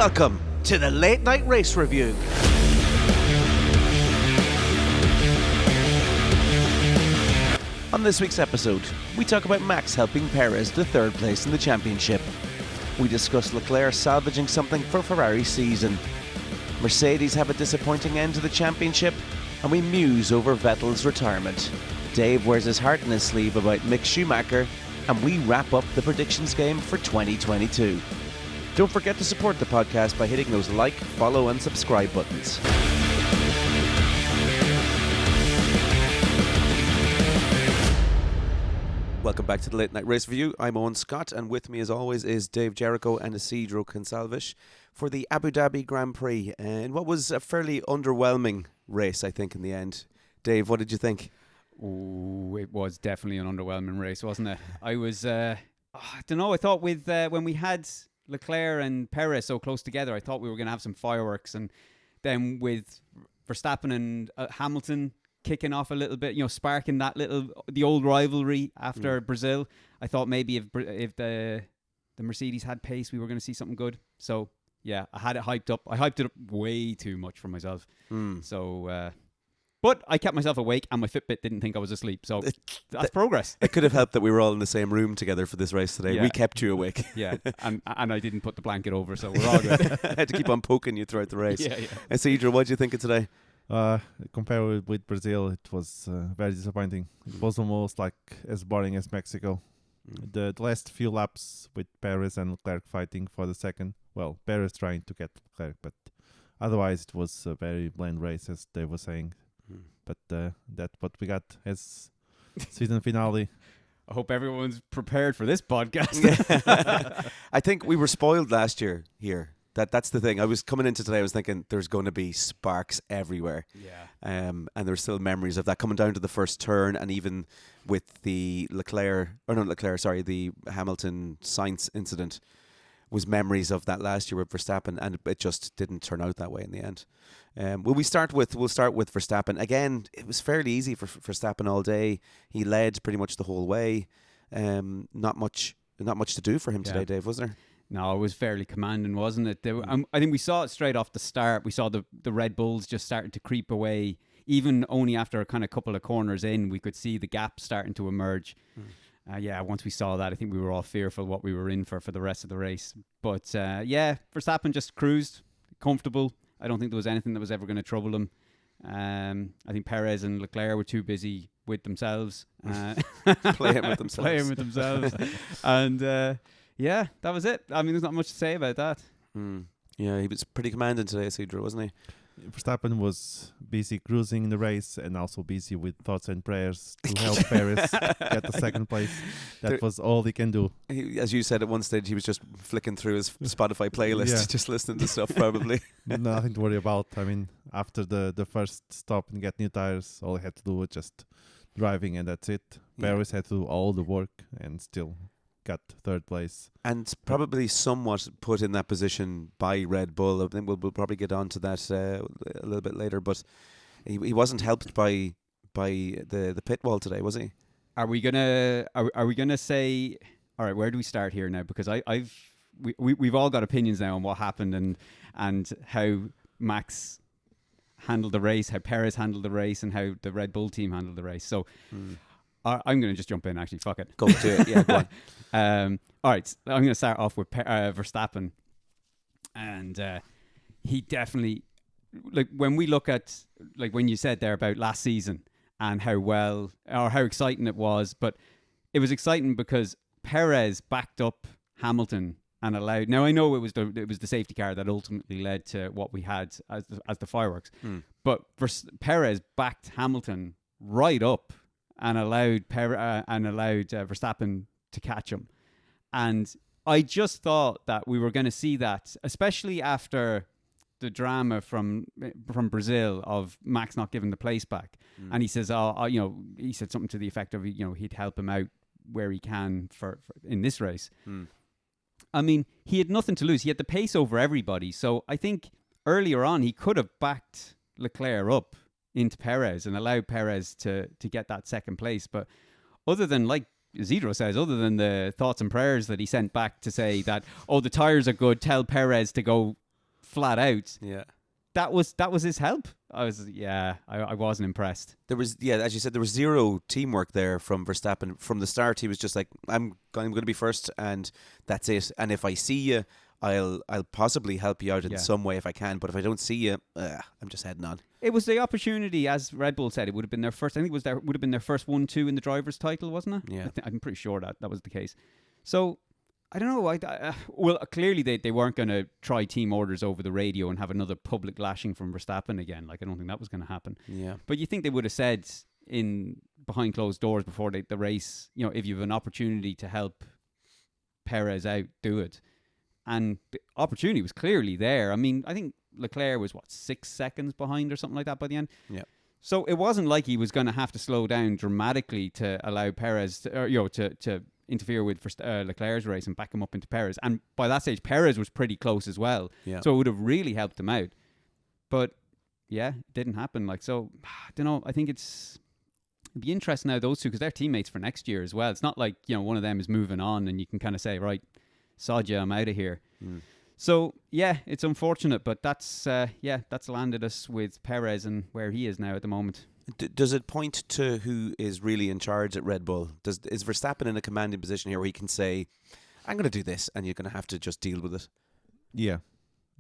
Welcome to the Late Night Race Review. On this week's episode, we talk about Max helping Perez to third place in the championship. We discuss Leclerc salvaging something for Ferrari's season. Mercedes have a disappointing end to the championship, and we muse over Vettel's retirement. Dave wears his heart in his sleeve about Mick Schumacher, and we wrap up the predictions game for 2022. Don't forget to support the podcast by hitting those like, follow and subscribe buttons. Welcome back to the Late Night Race Review. I'm Owen Scott, and with me as always is Dave Jericho and Isidro Consalvish for the Abu Dhabi Grand Prix, in what was a fairly underwhelming race, I think, in the end. Dave, what did you think? Ooh, it was definitely an underwhelming race, wasn't it? I was, I don't know, I thought with when we had Leclerc and Perez so close together, I thought we were going to have some fireworks, and then with Verstappen and Hamilton kicking off a little bit, sparking the old rivalry after Brazil, I thought maybe if the Mercedes had pace, we were going to see something good. So yeah, I had it hyped up. I hyped it up way too much for myself. So but I kept myself awake, and my Fitbit didn't think I was asleep. So that's progress. It could have helped that we were all in the same room together for this race today. Yeah. We kept you awake. Yeah, and I didn't put the blanket over, so we're all good. I had to keep on poking you throughout the race. Yeah. Isidro, what did you think of today? Compared with Brazil, it was very disappointing. It was almost like as boring as Mexico. The last few laps with Perez and Leclerc fighting for the second. Well, Perez trying to get Leclerc, but otherwise it was a very bland race, as they were saying. But that's what we got as season finale. I hope everyone's prepared for this podcast. I think we were spoiled last year here. That's the thing. I was coming into today, I was thinking there's going to be sparks everywhere. Yeah. And there's still memories of that coming down to the first turn, and even with the the Hamilton Sainz incident was memories of that last year with Verstappen, and it just didn't turn out that way in the end. We'll start with Verstappen. Again, it was fairly easy for Verstappen all day. He led pretty much the whole way. Not much to do for him today, Dave, was there? No, it was fairly commanding, wasn't it? I think we saw it straight off the start. We saw the Red Bulls just starting to creep away. Even only after a kind of couple of corners in, we could see the gap starting to emerge. Once we saw that, I think we were all fearful what we were in for the rest of the race. But Verstappen just cruised, comfortable. I don't think there was anything that was ever going to trouble him. I think Perez and Leclerc were too busy with themselves. Playing with themselves. And that was it. I mean, there's not much to say about that. Yeah, he was pretty commanding today, Isidro, wasn't he? Verstappen was busy cruising in the race and also busy with thoughts and prayers to help Perez get the second place. That was all he can do. As you said, at one stage he was just flicking through his Spotify playlist, just listening to stuff probably. Nothing to worry about. I mean, after the first stop and get new tires, all he had to do was just driving, and that's it. Perez had to do all the work and still got third place. And probably somewhat put in that position by Red Bull. I think we'll probably get on to that a little bit later, but he wasn't helped by the pit wall today, was he? Are we gonna say, all right, where do we start here now? Because we've all got opinions now on what happened and how Max handled the race, how Perez handled the race, and how the Red Bull team handled the race. So I'm going to just jump in, actually. Fuck it. Go to it. Yeah, go on. All right. I'm going to start off with Verstappen. And he definitely, when we look at, when you said there about last season and how exciting it was, but it was exciting because Perez backed up Hamilton and allowed. Now, I know it was the safety car that ultimately led to what we had as the fireworks. But Perez backed Hamilton right up and allowed Verstappen to catch him. And I just thought that we were going to see that, especially after the drama from Brazil of Max not giving the place back. And he says, he said something to the effect of, he'd help him out where he can for in this race. I mean, he had nothing to lose. He had the pace over everybody. So I think earlier on he could have backed Leclerc up into Perez and allowed Perez to get that second place. But other than, like Isidro says, other than the thoughts and prayers that he sent back to say that, the tyres are good, tell Perez to go flat out. Yeah. That was his help. I wasn't impressed. There was, as you said, there was zero teamwork there from Verstappen. From the start, he was just like, I'm going to be first, and that's it. And if I see you, I'll possibly help you out in some way if I can. But if I don't see you, I'm just heading on. It was the opportunity, as Red Bull said, it would have been their first. I think would have been their first 1-2 in the drivers' title, wasn't it? Yeah, I'm pretty sure that was the case. So I don't know. Well, clearly they weren't going to try team orders over the radio and have another public lashing from Verstappen again. Like, I don't think that was going to happen. Yeah. But you think they would have said behind closed doors before the race, if you have an opportunity to help Perez out, do it. And the opportunity was clearly there. I mean, I think Leclerc was 6 seconds behind or something like that by the end. Yeah. So it wasn't like he was going to have to slow down dramatically to allow Perez to interfere with Leclerc's race and back him up into Perez. And by that stage, Perez was pretty close as well. Yeah. So it would have really helped him out. But it didn't happen. I don't know. I think it'd be interesting now, those two, because they're teammates for next year as well. It's not like, one of them is moving on and you can kind of say, right, sod ya, I'm out of here. So, it's unfortunate, but that's landed us with Perez and where he is now at the moment. Does it point to who is really in charge at Red Bull? Is Verstappen in a commanding position here where he can say, I'm going to do this, and you're going to have to just deal with it? Yeah,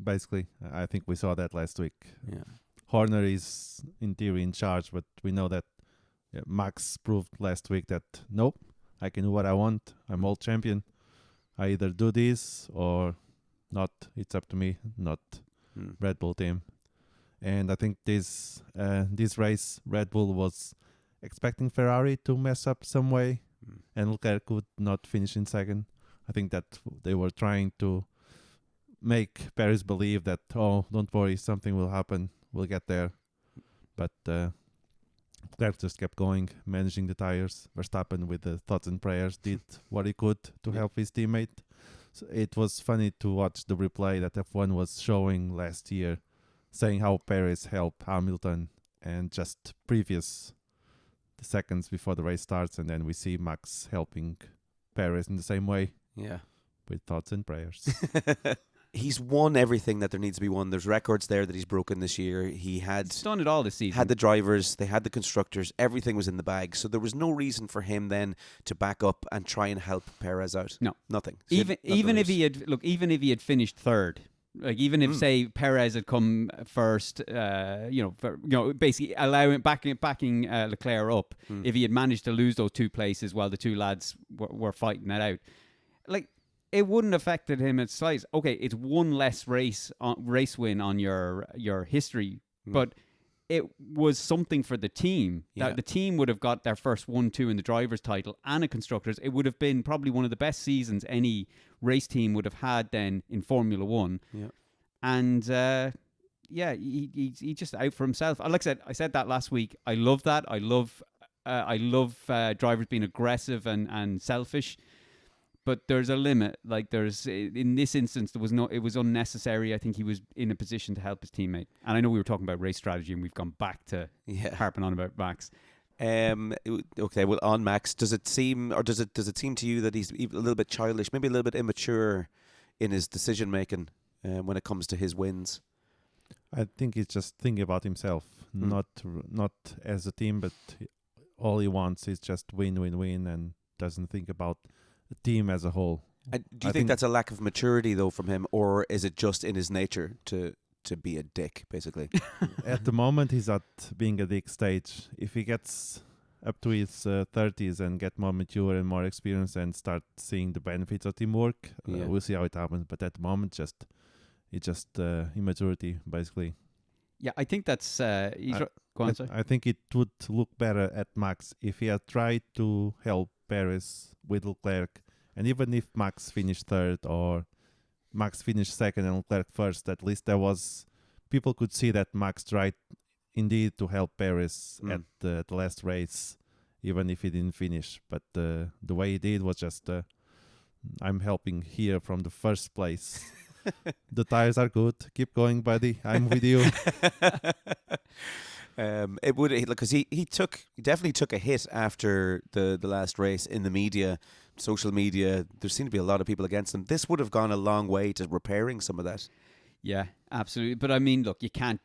basically. I think we saw that last week. Yeah. Horner is, in theory, in charge, but we know that Max proved last week that, nope, I can do what I want. I'm world champion. I either do this or not. It's up to me, not Red Bull team. And I think this race, Red Bull was expecting Ferrari to mess up some way, and Leclerc could not finish in second. I think that they were trying to make Perez believe that, don't worry, something will happen, we'll get there. But Leclerc just kept going, managing the tires. Verstappen, with the thoughts and prayers, did what he could to help his teammate. So it was funny to watch the replay that F1 was showing last year, saying how Perez helped Hamilton, and just previous the seconds before the race starts, and then we see Max helping Perez in the same way. Yeah. With thoughts and prayers. He's won everything that there needs to be won. There's records there that he's broken this year. He's done it all this season. Had the drivers, they had the constructors, everything was in the bag. So there was no reason for him then to back up and try and help Perez out. No. Nothing. Even if he had finished third, like even if say Perez had come first, basically backing Leclerc up, if he had managed to lose those two places while the two lads were fighting that out, like, it wouldn't have affected him at slight. Okay, it's one less race win on your history, but it was something for the team. That the team would have got their first 1-2 in the drivers' title and a constructors. It would have been probably one of the best seasons any race team would have had then in Formula One. Yeah. And he's just out for himself. Like I said that last week. I love that. I love drivers being aggressive and selfish. But there's a limit. Like, in this instance, it was unnecessary. I think he was in a position to help his teammate. And I know we were talking about race strategy and we've gone back to harping on about Max. Okay, well, on Max, does it seem to you that he's a little bit childish, maybe a little bit immature in his decision making when it comes to his wins? I think he's just thinking about himself, not as a team, but all he wants is just win, and doesn't think about the team as a whole. Do you think that's a lack of maturity though from him, or is it just in his nature to be a dick, basically? At the moment, he's at being a dick stage. If he gets up to his 30s and get more mature and more experience and start seeing the benefits of teamwork, we'll see how it happens. But at the moment, it's just immaturity, basically. Yeah, I think that's... go on, sorry. I think it would look better at Max if he had tried to help Perez with Leclerc. And even if Max finished third or Max finished second and Leclerc first, at least people could see that Max tried indeed to help Perez at the last race, even if he didn't finish. But the way he did was just, I'm helping here from the first place. The tires are good. Keep going, buddy. I'm with you. It would, because he definitely took a hit after the last race in the media, social media. There seemed to be a lot of people against him. This would have gone a long way to repairing some of that. Yeah, absolutely. But I mean, look, you can't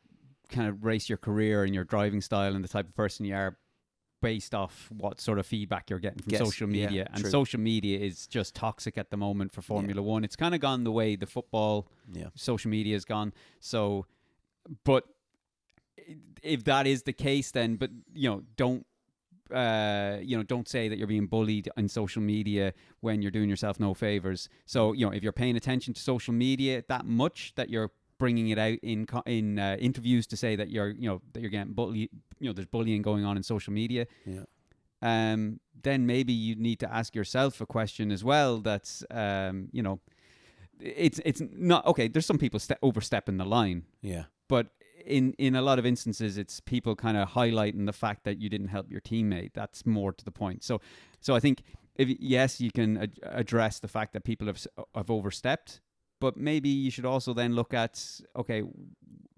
kind of race your career and your driving style and the type of person you are based off what sort of feedback you're getting from social media. And true. social media is just toxic at the moment for Formula One. It's kind of gone the way the football social media has gone. So, but if that is the case, then, but don't say that you're being bullied on social media when you're doing yourself no favors. So, if you're paying attention to social media that much that you're bringing it out in interviews to say that you're getting bullied, there's bullying going on in social media. Yeah. Then maybe you need to ask yourself a question as well. That's it's not okay. There's some people overstepping the line. Yeah. But in a lot of instances, it's people kind of highlighting the fact that you didn't help your teammate. That's more to the point. So I think yes, you can address the fact that people have overstepped. But maybe you should also then look at, okay, do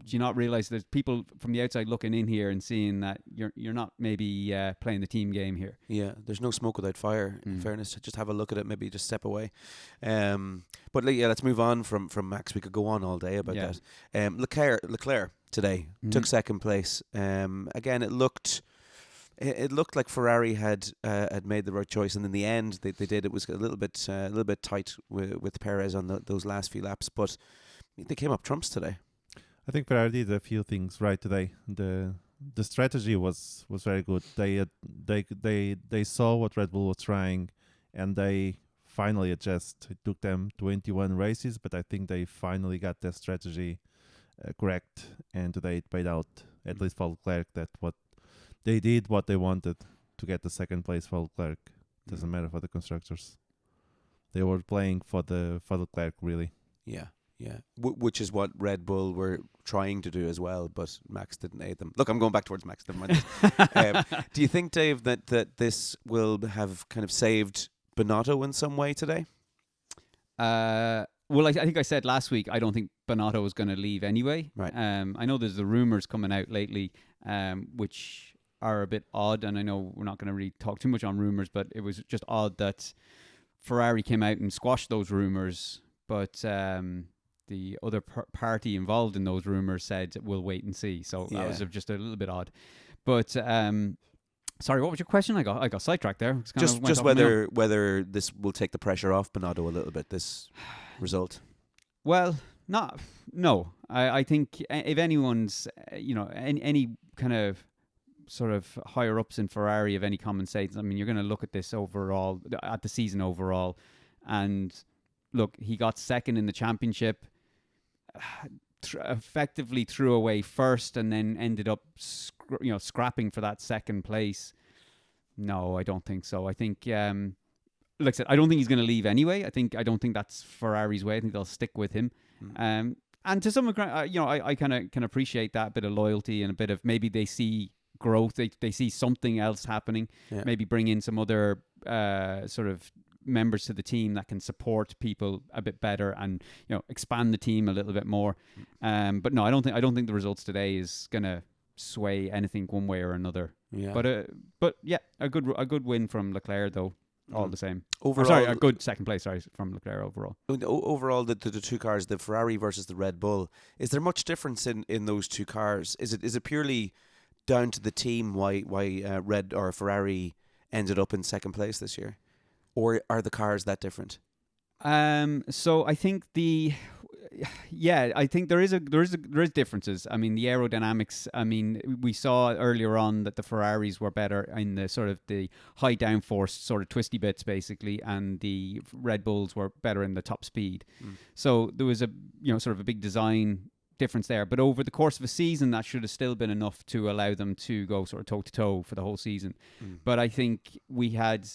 you not realize there's people from the outside looking in here and seeing that you're not maybe playing the team game here? Yeah, there's no smoke without fire, in fairness. Just have a look at it, maybe just step away. But let's move on from Max. We could go on all day about that. Leclerc today took second place. Again, it looked like Ferrari had made the right choice, and in the end, they did. It was a little bit tight with Perez on those last few laps, but they came up trumps today. I think Ferrari did a few things right today. The strategy was very good. They saw what Red Bull was trying, and they finally adjust. It took them 21 races, but I think they finally got their strategy correct, and today it paid out. At least for Leclerc, that what they did what they wanted to get the second place for Leclerc. Doesn't matter for the constructors. They were playing for Leclerc, really. Yeah. Which is what Red Bull were trying to do as well, but Max didn't aid them. Look, I'm going back towards Max. Never mind. Do you think, Dave, that this will have kind of saved Binotto in some way today? Well, I think I said last week I don't think Binotto is going to leave anyway. Right. I know there's the rumours coming out lately, which are a bit odd, and I know we're not going to really talk too much on rumours, but it was just odd that Ferrari came out and squashed those rumours, but the other party involved in those rumours said we'll wait and see. So that was just a little bit odd. But sorry, what was your question? I got sidetracked there. Just whether this will take the pressure off Binotto a little bit, this result. Well, no. I think if anyone's, any kind of sort of higher ups in Ferrari of any common sense, I mean, you're going to look at this overall, at the season overall, and look, he got second in the championship, effectively threw away first, and then ended up, scrapping for that second place. No, I don't think so. I think, like I said, I don't think he's going to leave anyway. I don't think that's Ferrari's way. I think they'll stick with him. And to some degree, I kind of can appreciate that bit of loyalty and a bit of maybe they see growth. They see something else happening. Yeah. Maybe bring in some other sort of members to the team that can support people a bit better and expand the team a little bit more. But no, I don't think the results today is gonna sway anything one way or another. Yeah. But yeah, a good win from Leclerc though. All the same. Overall, a good second place. From Leclerc overall. Overall, the two cars, the Ferrari versus the Red Bull, is there much difference in those two cars? Is it purely down to the team why Red or Ferrari ended up in second place this year, or are the cars that different? So I think I think there is differences. I mean, the aerodynamics. I mean, we saw earlier on that the Ferraris were better in the sort of the high downforce sort of twisty bits, basically, and the Red Bulls were better in the top speed. So there was a sort of a big design difference there. But over the course of a season, that should have still been enough to allow them to go sort of toe to toe for the whole season. But I think we had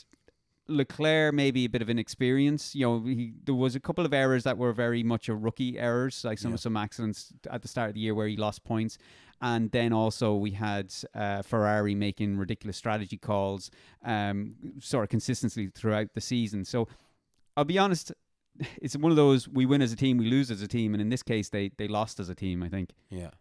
Leclerc maybe a bit of inexperience. There was a couple of errors that were very much a rookie errors, like some accidents at the start of the year where he lost points. And then also we had Ferrari making ridiculous strategy calls sort of consistently throughout the season. So I'll be honest, it's one of those, we win as a team, we lose as a team. And in this case, they lost as a team, I think. Yeah.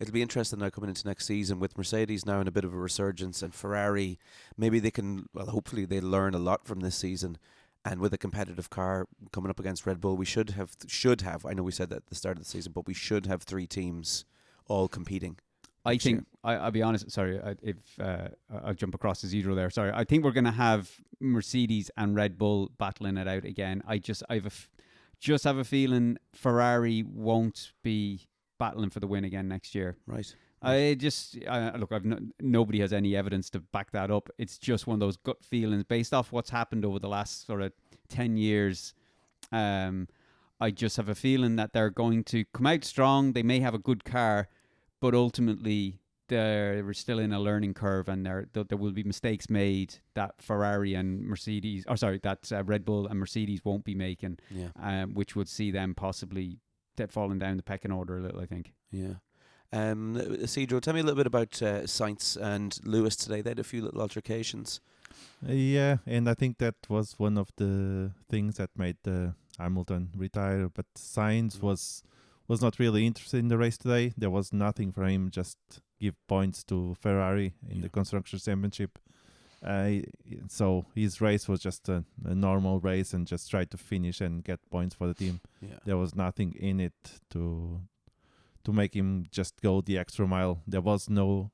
It'll be interesting now coming into next season with Mercedes now in a bit of a resurgence, and Ferrari, maybe they can, well, hopefully they'll learn a lot from this season And with a competitive car coming up against Red Bull, we should have. I know we said that at the start of the season, but we should have 3 teams all competing. I think I'll be honest. Sorry, I'll jump across to Zero there. Sorry, I think we're going to have Mercedes and Red Bull battling it out again. I just have a feeling Ferrari won't be battling for the win again next year. Right. Nobody has any evidence to back that up. It's just one of those gut feelings based off what's happened over the last sort of 10 years. I just have a feeling that they're going to come out strong. They may have a good car, but ultimately they're still in a learning curve, and there will be mistakes made that Ferrari and Mercedes, Red Bull and Mercedes won't be making, which would see them possibly falling down the pecking order a little, I think. Yeah. Cedro, tell me a little bit about Sainz and Lewis today. They had a few little altercations. Yeah, and I think that was one of the things that made Hamilton retire. But Sainz was not really interested in the race today. There was nothing for him, just give points to Ferrari in the Constructors' Championship. So his race was just a normal race and just try to finish and get points for the team. Yeah. There was nothing in it to make him just go the extra mile. There was no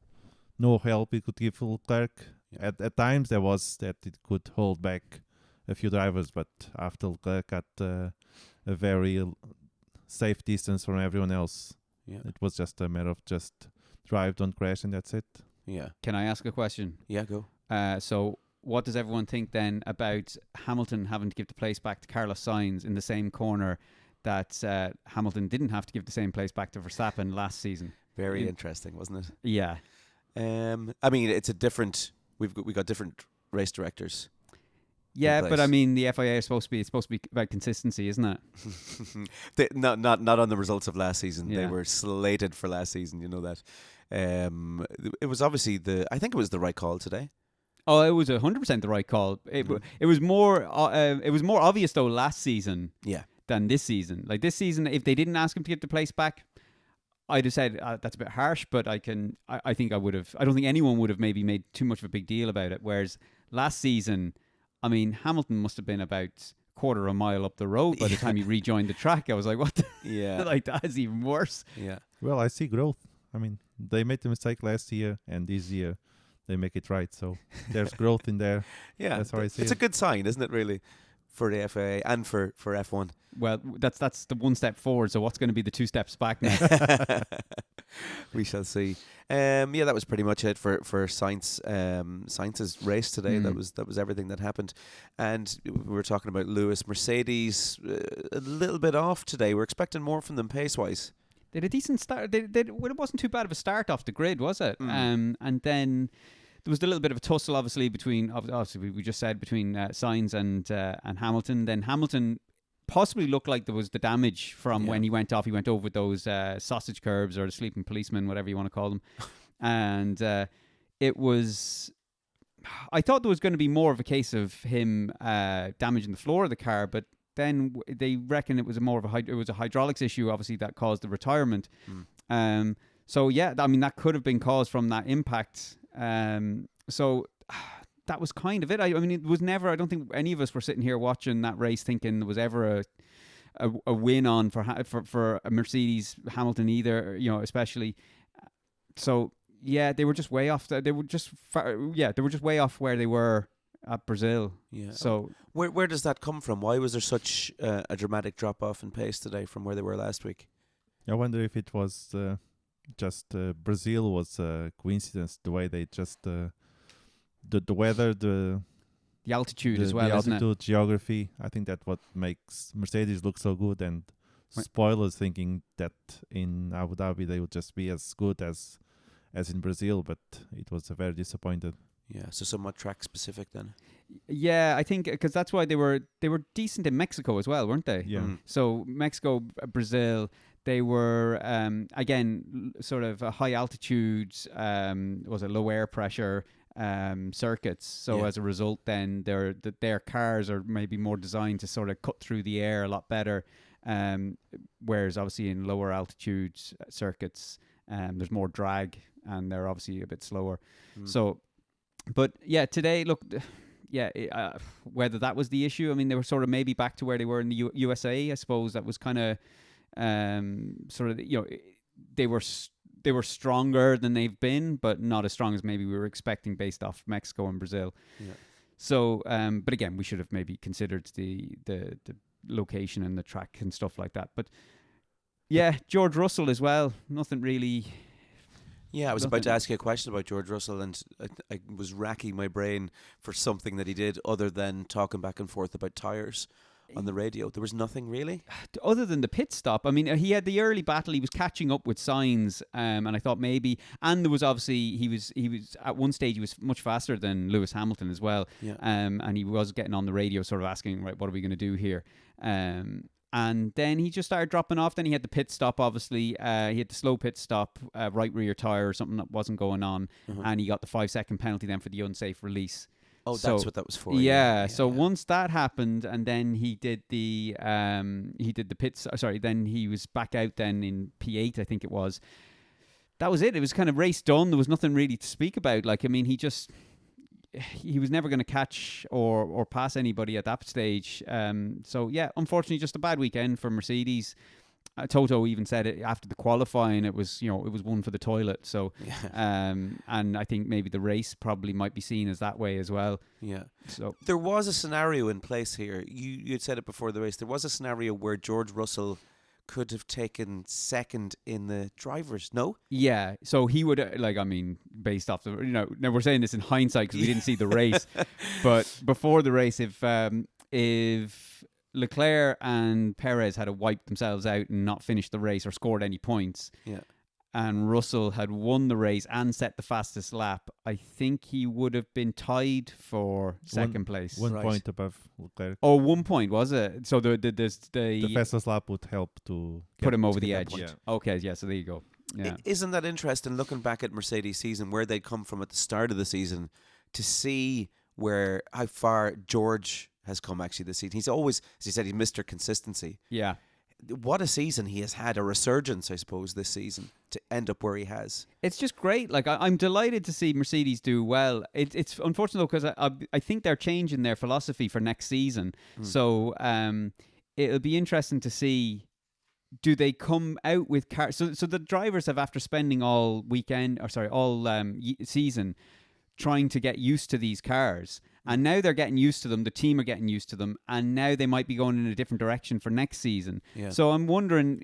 help he could give Leclerc. Yeah. At times there was that it could hold back a few drivers, but after Leclerc got a very safe distance from everyone else, it was just a matter of just drive, don't crash, and that's it. Yeah. Can I ask a question? Yeah, go. So what does everyone think then about Hamilton having to give the place back to Carlos Sainz in the same corner that Hamilton didn't have to give the same place back to Verstappen last season? Very interesting, wasn't it? Yeah. I mean, it's a different. We got different race directors. Yeah, but I mean, the FIA is supposed to be about consistency, isn't it? Not on the results of last season. Yeah. They were slated for last season. You know that. It was obviously I think it was the right call today. Oh, it was 100% the right call. It was more obvious though last season. Yeah. Than this season. Like this season, if they didn't ask him to give the place back, I'd have said that's a bit harsh, but I think I would have. I don't think anyone would have maybe made too much of a big deal about it. Whereas last season, I mean, Hamilton must have been about quarter of a mile up the road by the time he rejoined the track. I was like, what? Like that is even worse. Yeah. Well, I see growth. I mean, they made the mistake last year, and this year they make it right. So there's growth in there. Yeah, that's how I see it. It's a good sign, isn't it? Really. For the FIA and for F1. Well, that's the one step forward. So what's going to be the 2 steps back now? We shall see. That was pretty much it for Sainz. Sainz's race today. That was everything that happened. And we were talking about Lewis, Mercedes, a little bit off today. We're expecting more from them pace wise. They had a decent start. It wasn't too bad of a start off the grid, was it? And then there was a little bit of a tussle, obviously, between we just said between Sainz and Hamilton. Then Hamilton possibly looked like there was the damage from when he went off. He went over those sausage curbs or the sleeping policeman, whatever you want to call them. And it was. I thought there was going to be more of a case of him damaging the floor of the car, but then they reckon it was a hydraulics issue, obviously, that caused the retirement. So yeah, I mean that could have been caused from that impact. So that was kind of it. I mean, it was never. I don't think any of us were sitting here watching that race thinking there was ever a win on for a Mercedes Hamilton either. You know, especially. So yeah, they were just way off. They were just way off where they were at Brazil. Yeah. So where does that come from? Why was there such a dramatic drop off in pace today from where they were last week? I wonder if it was. Just Brazil was a coincidence. The way they just the weather, the altitude as well, the isn't altitude, it? geography. I think that's what makes Mercedes look so good. And spoilers thinking that in Abu Dhabi they would just be as good as in Brazil, but it was very disappointed. Yeah, so somewhat track specific then. Yeah, I think because that's why they were decent in Mexico as well, weren't they? Yeah. So Mexico, Brazil. They were, again, sort of a high altitude, was a low air pressure circuits. So as a result, then their cars are maybe more designed to sort of cut through the air a lot better. Whereas obviously in lower altitude circuits, there's more drag and they're obviously a bit slower. So, but yeah, today, look, whether that was the issue. I mean, they were sort of maybe back to where they were in the USA. I suppose that was kind of sort of, they were stronger than they've been, but not as strong as maybe we were expecting based off Mexico and Brazil. Yeah. So, but again, we should have maybe considered the location and the track and stuff like that. But yeah, George Russell as well. Nothing really. Yeah, I was about to ask you a question about George Russell, and I was racking my brain for something that he did other than talking back and forth about tyres on the radio. There was nothing really? Other than the pit stop. I mean, he had the early battle. He was catching up with Sainz, and I thought maybe... And there was obviously... He was at one stage, he was much faster than Lewis Hamilton as well. Yeah. And he was getting on the radio sort of asking, right, what are we going to do here? And then he just started dropping off. Then he had the pit stop, obviously. He had the slow pit stop, right rear tyre or something that wasn't going on. And he got the 5-second penalty then for the unsafe release. Oh, that's what that was for. Yeah. So once that happened, and then he did the pits. Sorry, then he was back out then in P8, I think it was. That was it. It was kind of race done. There was nothing really to speak about. Like, I mean, he was never going to catch or pass anybody at that stage. So yeah, unfortunately, just a bad weekend for Mercedes. Toto even said it after the qualifying. It was one for the toilet. So, and I think maybe the race probably might be seen as that way as well. Yeah. So there was a scenario in place here. You had said it before the race. There was a scenario where George Russell could have taken second in the drivers. No. Yeah. So he would based off the now we're saying this in hindsight because we didn't see the race, but before the race, if Leclerc and Perez had wiped themselves out and not finished the race or scored any points, and Russell had won the race and set the fastest lap, I think he would have been tied for second place. 1 point above Leclerc. Oh, 1 point, was it? So the fastest lap would help to put him over the edge. Yeah. Okay, yeah, so there you go. Yeah. Isn't that interesting, looking back at Mercedes' season, where they'd come from at the start of the season, to see how far George has come actually this season. He's always, as he said, he's Mr. Consistency. Yeah. What a season he has had, a resurgence, I suppose, this season to end up where he has. It's just great. Like, I'm delighted to see Mercedes do well. It's unfortunate, though, because I think they're changing their philosophy for next season. So it'll be interesting to see, do they come out with cars? So the drivers have, after spending all season trying to get used to these cars, and now they're getting used to them, the team are getting used to them, and now they might be going in a different direction for next season. Yeah. So I'm wondering,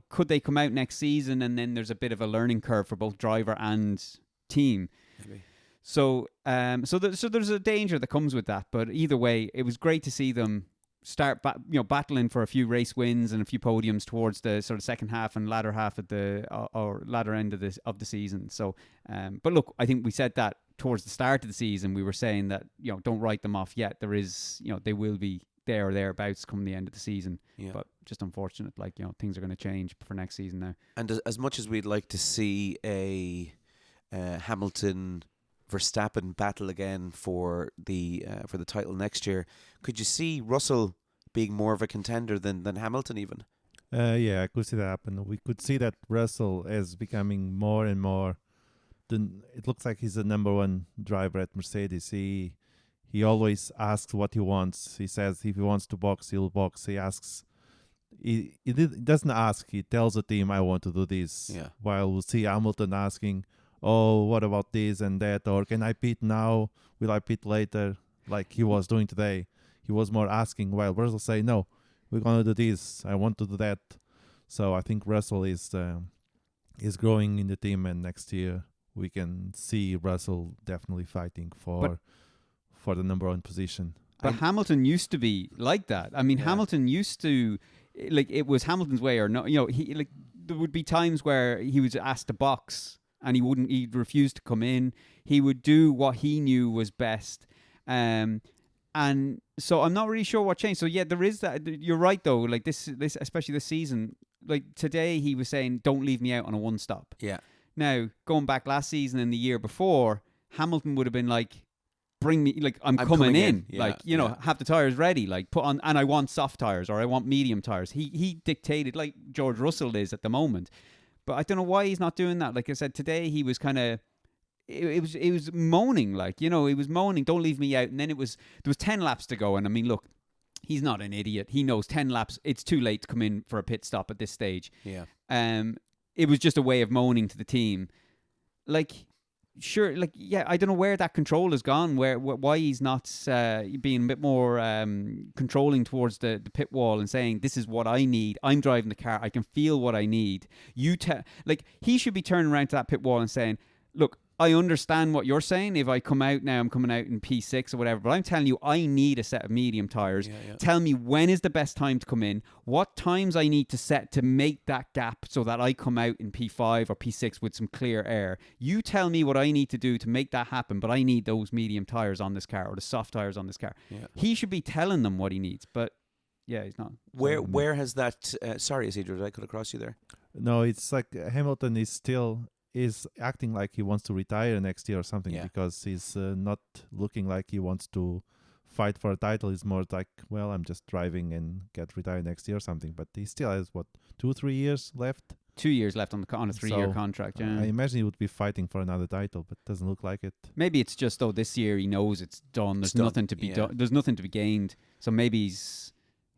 could they come out next season and then there's a bit of a learning curve for both driver and team? Maybe. So there's a danger that comes with that, but either way, it was great to see them start battling for a few race wins and a few podiums towards the sort of second half and latter half of or latter end of the season. So but look, I think we said that towards the start of the season. We were saying that don't write them off yet. There is they will be there or thereabouts come the end of the season. Yeah. But just unfortunate, things are going to change for next season now. And as much as we'd like to see a Hamilton Verstappen battle again for the title next year, could you see Russell being more of a contender than Hamilton even? Yeah, I could see that happen. We could see that Russell is becoming more and more. It looks like he's the number one driver at Mercedes. He always asks what he wants. He says if he wants to box, he'll box. He asks. He doesn't ask. He tells the team, "I want to do this." Yeah. While we'll see Hamilton asking, "Oh, what about this and that?" Or "Can I pit now? Will I pit later?" Like he was doing today. He was more asking, while Russell say, "No, we're gonna do this. I want to do that." So I think Russell is growing in the team, and next year we can see Russell definitely fighting for the number one position. But Hamilton used to be like that. I mean, Hamilton used to, it was Hamilton's way or no. There would be times where he was asked to box and he'd refuse to come in. He would do what he knew was best. And so I'm not really sure what changed. So yeah, there is that. You're right though. Like this, especially this season, like today he was saying, "Don't leave me out on a one stop." Yeah. Now, going back last season and the year before, Hamilton would have been like, bring me, like, I'm coming in. Yeah, have the tyres ready, like, put on, and I want soft tyres or I want medium tyres. He dictated, like George Russell is at the moment. But I don't know why he's not doing that. Like I said, today he was kind of, it was moaning, like, you know, he was moaning, don't leave me out. And then there was 10 laps to go. And I mean, look, he's not an idiot. He knows 10 laps, it's too late to come in for a pit stop at this stage. Yeah. It was just a way of moaning to the team. Like, sure, like, yeah, I don't know where that control has gone, why he's not being a bit more controlling towards the pit wall and saying, this is what I need. I'm driving the car. I can feel what I need. Like, he should be turning around to that pit wall and saying, look, I understand what you're saying. If I come out now, I'm coming out in P6 or whatever, but I'm telling you, I need a set of medium tires. Yeah. Tell me when is the best time to come in, what times I need to set to make that gap so that I come out in P5 or P6 with some clear air. You tell me what I need to do to make that happen, but I need those medium tires on this car or the soft tires on this car. Yeah. He should be telling them what he needs, but yeah, he's not. Where has that... sorry, Isidro, did I cut across you there? No, it's like Hamilton is acting like he wants to retire next year or something, because he's not looking like he wants to fight for a title. He's more like, well, I'm just driving and get retired next year or something. But he still has, 2-3 years left? 2 years left on a 3-year contract, yeah. I imagine he would be fighting for another title, but doesn't look like it. Maybe it's just, though, this year he knows it's done. There's nothing to be done. There's nothing to be gained. So maybe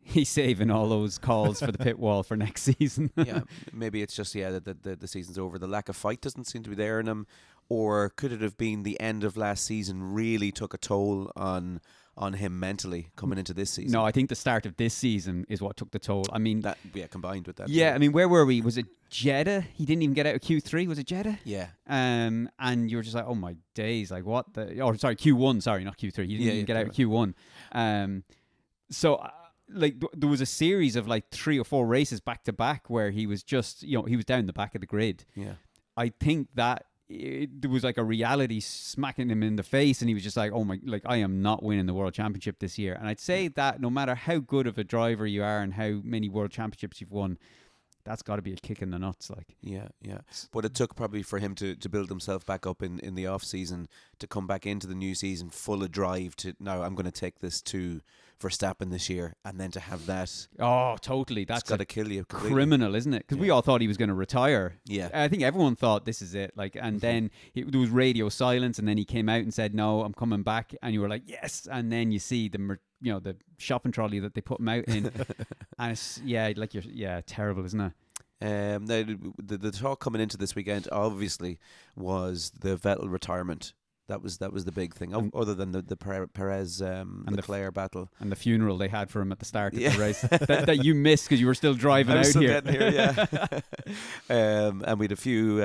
he's saving all those calls for the pit wall for next season. Yeah, maybe it's just that the season's over. The lack of fight doesn't seem to be there in him, or could it have been the end of last season really took a toll on him mentally coming into this season? No, I think the start of this season is what took the toll. I mean, combined with that. Yeah, I mean, where were we? Was it Jeddah? He didn't even get out of Q3. Was it Jeddah? Yeah. And you were just like, oh my days, like what the? Oh, sorry, Q1. Sorry, not Q3. He didn't even get out of Q1. Like there was a series of like 3 or 4 races back to back where he was just, he was down the back of the grid. Yeah. I think that there was like a reality smacking him in the face, and he was just like, oh my, like, I am not winning the World Championship this year. And I'd say that no matter how good of a driver you are and how many World Championships you've won, that's got to be a kick in the nuts. Like, yeah. But it took probably for him to build himself back up in the off season, to come back into the new season full of drive to, now I'm going to take this to Verstappen this year, and then to have that. Oh, totally. That's got to kill you completely. Criminal, isn't it? Because we all thought he was going to retire. Yeah. I think everyone thought this is it. Like, and then there was radio silence, and then he came out and said, no, I'm coming back. And you were like, yes. And then you see the shopping trolley that they put him out in. And it's, terrible, isn't it? Now, the talk coming into this weekend obviously was the Vettel retirement. That was the big thing, other than the Perez and Leclerc battle and the funeral they had for him at the start of the race that you missed because you were still driving out here. And we had a few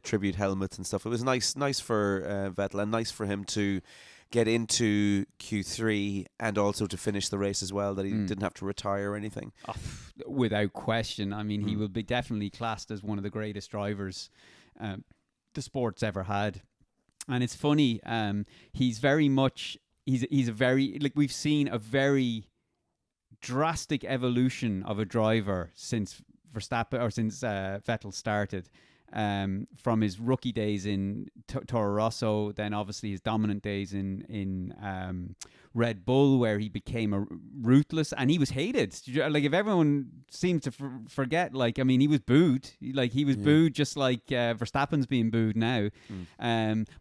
tribute helmets and stuff. It was nice for Vettel, and nice for him to get into Q3 and also to finish the race as well, that he didn't have to retire or anything. Oh, without question. I mean, he will be definitely classed as one of the greatest drivers the sport's ever had. And it's funny, he's very much, he's a very, like, we've seen a very drastic evolution of a driver since Verstappen, or since Vettel started. From his rookie days in Toro Rosso, then obviously his dominant days in Red Bull, where he became ruthless, and he was hated. Like, if everyone seems to forget, like, I mean, he was booed. Like, he was booed just like Verstappen's being booed now.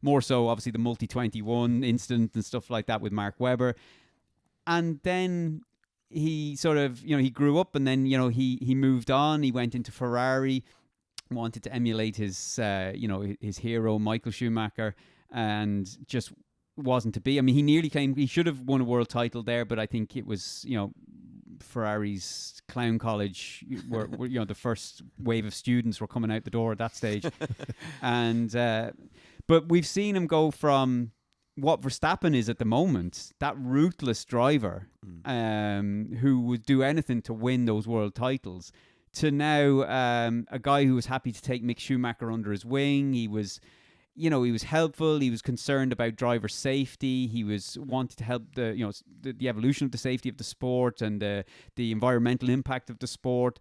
More so, obviously, the multi-21 incident and stuff like that with Mark Webber. And then he sort of, he grew up, and then, he moved on. He went into Ferrari, wanted to emulate his his hero Michael Schumacher, and just wasn't to be. I mean, he nearly came, he should have won a world title there, but I think it was, Ferrari's clown college were the first wave of students were coming out the door at that stage. And but we've seen him go from what Verstappen is at the moment, that ruthless driver who would do anything to win those world titles, to now a guy who was happy to take Mick Schumacher under his wing. He was, he was helpful. He was concerned about driver safety. He was wanted to help the evolution of the safety of the sport and the environmental impact of the sport.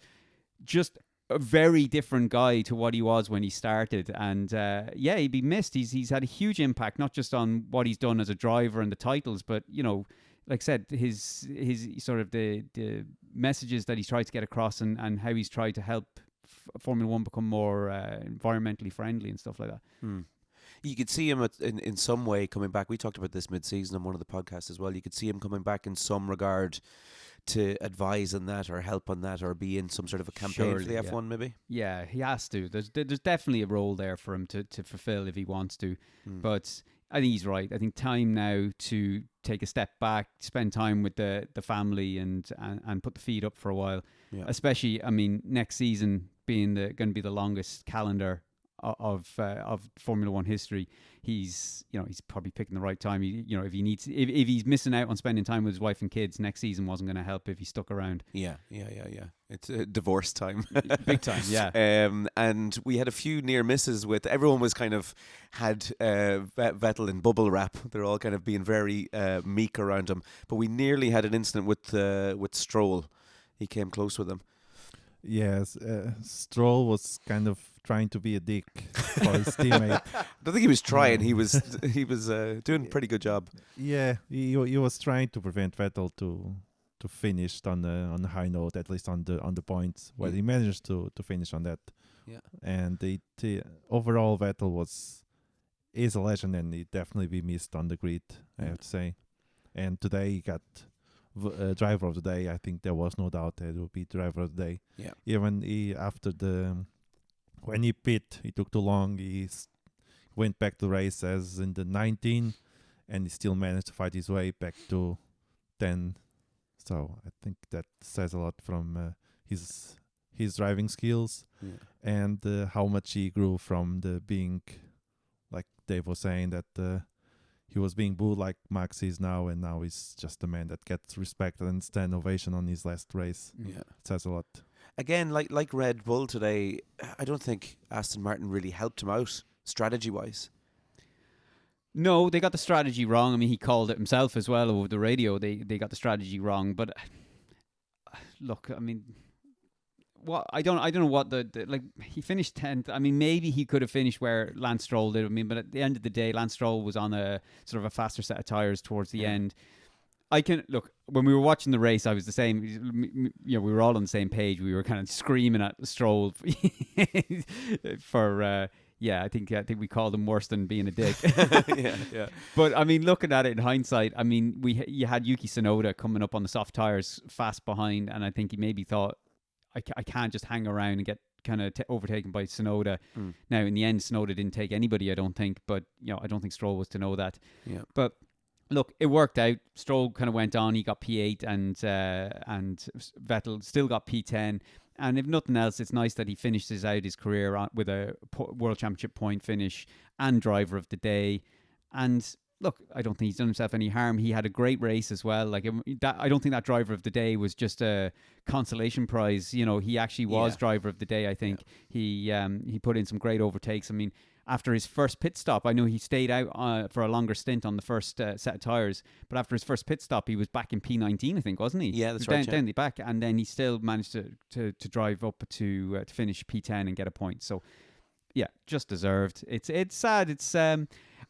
Just a very different guy to what he was when he started. And he'd be missed. He's had a huge impact, not just on what he's done as a driver and the titles, but like I said, his sort of the messages that he's tried to get across, and how he's tried to help Formula One become more environmentally friendly and stuff like that. You could see him in some way coming back. We talked about this mid-season on one of the podcasts as well. You could see him coming back in some regard to advise on that or help on that or be in some sort of a campaign for the F1 maybe. Yeah, he has to. There's definitely a role there for him to fulfill if he wants to. But I think he's right. I think time now to take a step back, spend time with the family and put the feet up for a while. Yeah. Especially, I mean, next season being going to be the longest calendar of Formula One history, he's probably picking the right time. If he's missing out on spending time with his wife and kids, next season wasn't going to help if he stuck around. Yeah. It's divorce time, big time. Yeah. And we had a few near misses with everyone was kind of had Vettel in bubble wrap. They're all kind of being very meek around him, but we nearly had an incident with Stroll. He came close with him. Yes, Stroll was kind of trying to be a dick for his teammate. I don't think he was trying. He was doing a pretty good job. Yeah, he was trying to prevent Vettel to finish on the high note, at least on the points. Well, he managed to finish on that. Yeah, and overall Vettel is a legend, and he definitely be missed on the grid. I have to say. And today he got driver of the day. I think there was no doubt that it would be driver of the day. Yeah. Even when he pit, he took too long. He went back to race as in the 19, and he still managed to fight his way back to 10. So I think that says a lot from his driving skills and how much he grew from the being, like Dave was saying, that he was being booed like Max is now, and now he's just a man that gets respect and stand ovation on his last race. Yeah, it says a lot. Again, like Red Bull today, I don't think Aston Martin really helped him out strategy-wise. No, they got the strategy wrong. I mean, he called it himself as well over the radio. They got the strategy wrong. But look, I mean, I don't know what the he finished 10th. I mean, maybe he could have finished where Lance Stroll did. I mean, but at the end of the day, Lance Stroll was on a sort of a faster set of tires towards the end. I can look, when we were watching the race, I was the same. We were all on the same page. We were kind of screaming at Stroll for I think we called him worse than being a dick. Yeah. But I mean, looking at it in hindsight, I mean, you had Yuki Tsunoda coming up on the soft tires fast behind, and I think he maybe thought, I can't just hang around and get kind of overtaken by Tsunoda. Now, in the end, Tsunoda didn't take anybody, I don't think, but I don't think Stroll was to know that. Yeah. But look, it worked out. Stroll kind of went on. He got P8, and Vettel still got P10. And if nothing else, it's nice that he finishes out his career with a World Championship point finish and driver of the day. And look, I don't think he's done himself any harm. He had a great race as well. Like I don't think that driver of the day was just a consolation prize. He actually was driver of the day. I think he put in some great overtakes. I mean, after his first pit stop, I know he stayed out for a longer stint on the first set of tires. But after his first pit stop, he was back in P19, I think, wasn't he? Yeah, that's right. Down the back, and then he still managed to drive up to finish P10 and get a point. So, yeah, just deserved. It's sad. It's